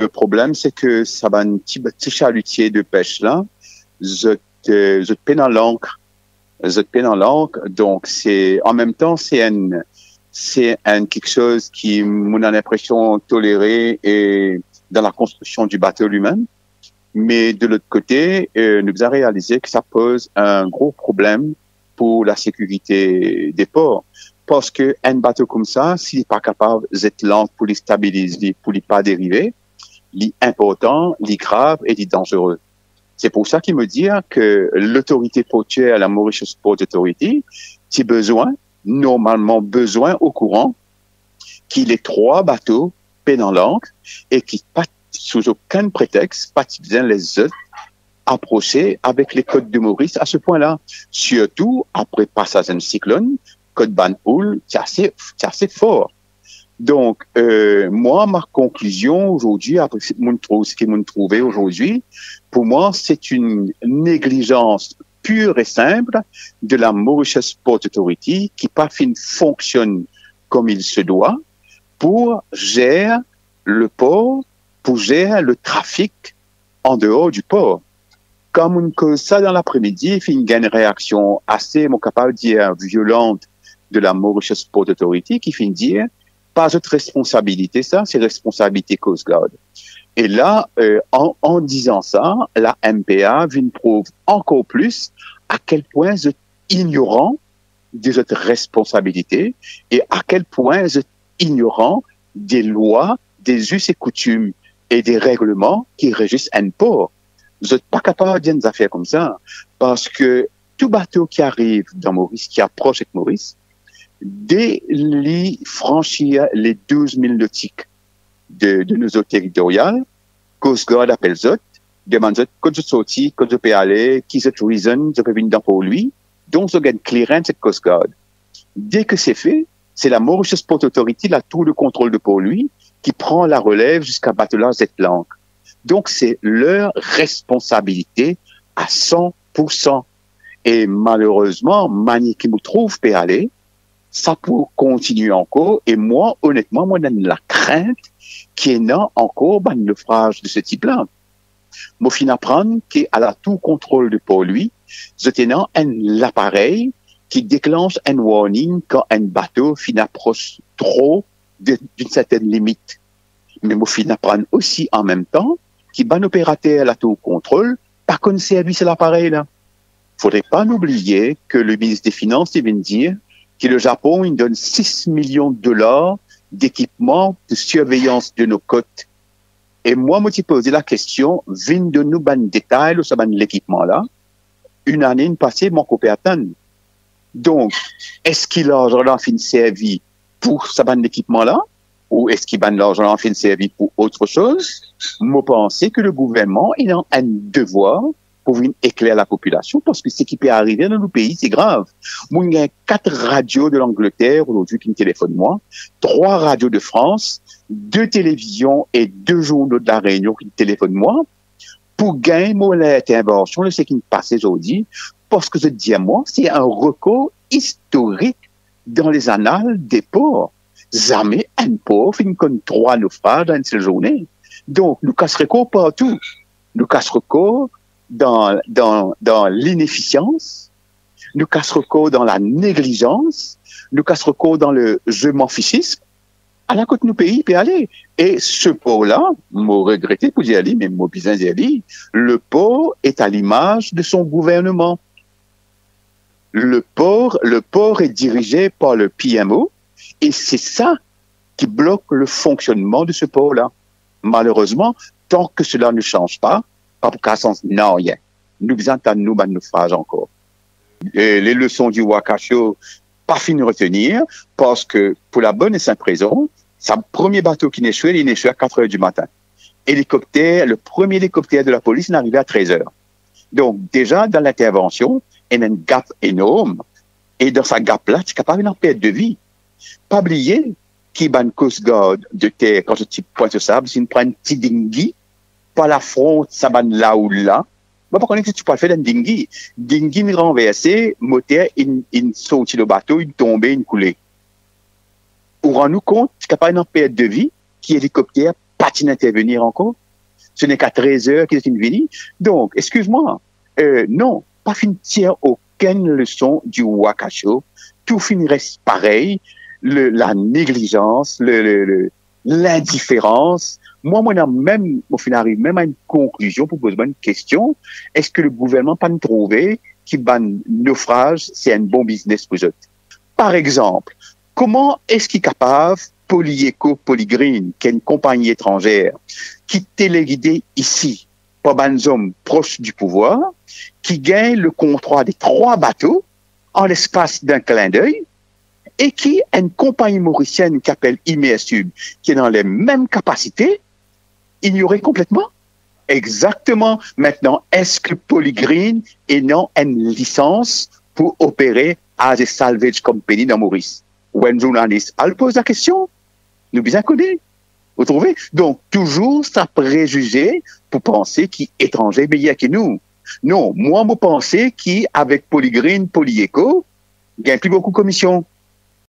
Le problème, c'est que ça va un petit chalutier de pêche là, je peine en l'encre. Donc c'est, en même temps, c'est quelque chose qui, on a l'impression toléré et dans la construction du bateau lui-même. Mais de l'autre côté, nous avons réalisé que ça pose un gros problème pour la sécurité des ports. Parce que un bateau comme ça, s'il n'est pas capable d'être lent pour les stabiliser, pour les pas dériver, l'important, grave et dangereux. C'est pour ça qu'il me dit que l'autorité portuaire, la Mauritius Port Authority, c'est normalement besoin au courant qu'il ait 3 bateaux peinant l'encre et qui, sous aucun prétexte, pas bien les autres approcher avec les côtes de Maurice à ce point-là. Surtout après passage d'un cyclone, côte Banhoul, c'est assez fort. Donc, moi, ma conclusion aujourd'hui, après ce que m'ont trouvé aujourd'hui, pour moi, c'est une négligence pure et simple de la Mauritius Port Authority qui pas fonctionne comme il se doit pour gérer le port, pour gérer le trafic en dehors du port. Comme on cause ça dans l'après-midi, il y a une réaction assez, capable de dire, violente de la Mauritius Port Authority qui finit de dire pas de responsabilité, ça, c'est responsabilité Coast Guard. Et là, en disant ça, la MPA vient prouver encore plus à quel point vous êtes ignorant de votre responsabilité et à quel vous êtes ignorant des lois, des us et coutumes et des règlements qui régissent un port. Vous n'êtes pas capable de dire des affaires comme ça parce que tout bateau qui arrive dans Maurice, qui approche avec Maurice, dès les franchir les 12 000 nautiques de nos eaux territoriales, Coast Guard appelle Zot, demande Zot, quand je sortis, quand je peux aller, qui cette reason, je peux venir dans pour lui, donc je gagne clearance de Coast Guard. Dès que c'est fait, c'est la Mauritius Port Authority, la tour de contrôle de pour lui, qui prend la relève jusqu'à Batelard Z-Langue. Donc c'est leur responsabilité à 100%. Et malheureusement, Mani qui me trouve peut aller, ça peut continuer encore. Et moi, honnêtement, moi, j'ai la crainte qu'il y ait encore un naufrage de ce type-là. Moi, je apprendre qu'à la tout contrôle de pour lui, je tenais l'appareil qui déclenche un warning quand un bateau approche trop d'une certaine limite. Mais moi, je apprendre aussi en même temps qu'il y a un opérateur à la tout contrôle, pas qu'on service à l'appareil-là. Faudrait pas oublier que le ministre des Finances, il vient de dire que le Japon, il donne 6 millions de dollars d'équipement de surveillance de nos côtes. Et moi, je me posé la question, vient de nous ban détail sur l'équipement-là. Une année passée, mon copain attend. Donc, est-ce qu'il a l'argent fin servi pour ce ban d'équipement-là? Ou est-ce qu'il a l'argent fin servi pour autre chose? Moi, pense que le gouvernement, il a un devoir pour venir éclairer la population, parce que ce qui peut arriver dans nos pays, c'est grave. Moi, il y a 4 radios de l'Angleterre, aujourd'hui, qui me téléphonent moi, 3 radios de France, 2 télévisions et 2 journaux de la Réunion qui me téléphonent moi, pour gagner mon intervention, ce qui me passe aujourd'hui, parce que je dis à moi, c'est un record historique dans les annales des ports. Jamais un port finit comme 3 naufrages dans une seule journée. Donc, nous casse record partout. Nous casse record dans l'inefficience, nous casse record dans la négligence, nous casse record dans le je m'en fichisme, à la côte de nos pays, puis aller. Et ce port-là, moi regretté pour y aller, mais moi besoin d'y aller, le port est à l'image de son gouvernement. Le port est dirigé par le PMO, et c'est ça qui bloque le fonctionnement de ce port-là. Malheureusement, tant que cela ne change pas, pas pour qu'à sens, non, rien. Nous entendons nous naufrage encore. Et les leçons du Wakasho, pas fini de retenir, parce que, pour la bonne et simple raison, c'est le premier bateau qui n'échouait, il échoué à 4 heures du matin. Le premier hélicoptère de la police est arrivé à 13 heures. Donc, déjà, dans l'intervention, il y a un gap énorme. Et dans sa gap-là, tu es capable d'en perdre de vie. Pas oublier qu'il y a une Coast Guard de terre, quand je dis point de sable, c'est une prend un petit dinghy, pas la fronte, ça va là ou là. Moi, par contre, si tu peux faire un dinghy. Dinghy, il renversé, moteur, il sortit le bateau, il tombait, il coulait. Pour rendre nous compte, tu es capable d'en perdre de vie, qui hélicoptère pas intervenir encore. Ce n'est qu'à 13 heures qu'il est venu. Donc, excuse-moi, non, pas fin tient aucune leçon du Wakacho. Tout fin reste pareil. La négligence, l'indifférence. Moi, au final, arrive même à une conclusion pour poser une question. Est-ce que le gouvernement pas nous trouver qui ban naufrage, c'est un bon business pour eux? Par exemple, comment est-ce qu'il est capable, Polyeco, Polygreen, qui est une compagnie étrangère, qui téléguidée ici, par des hommes proches du pouvoir, qui gagne le contrat des 3 bateaux en l'espace d'un clin d'œil, et qui est une compagnie mauricienne qui s'appelle Immersub, qui est dans les mêmes capacités, ignorée complètement? Exactement. Maintenant, est-ce que Polygreen est non une licence pour opérer as a salvage company dans Maurice? Ou un journaliste, elle pose la question. Nous bien connaissons. Vous trouvez? Donc, toujours ça préjugé pour penser qu'il est étranger meilleur que nous. Non, moi, je pense qu'avec Polygreen, Polyeco, il gagne plus beaucoup de commissions.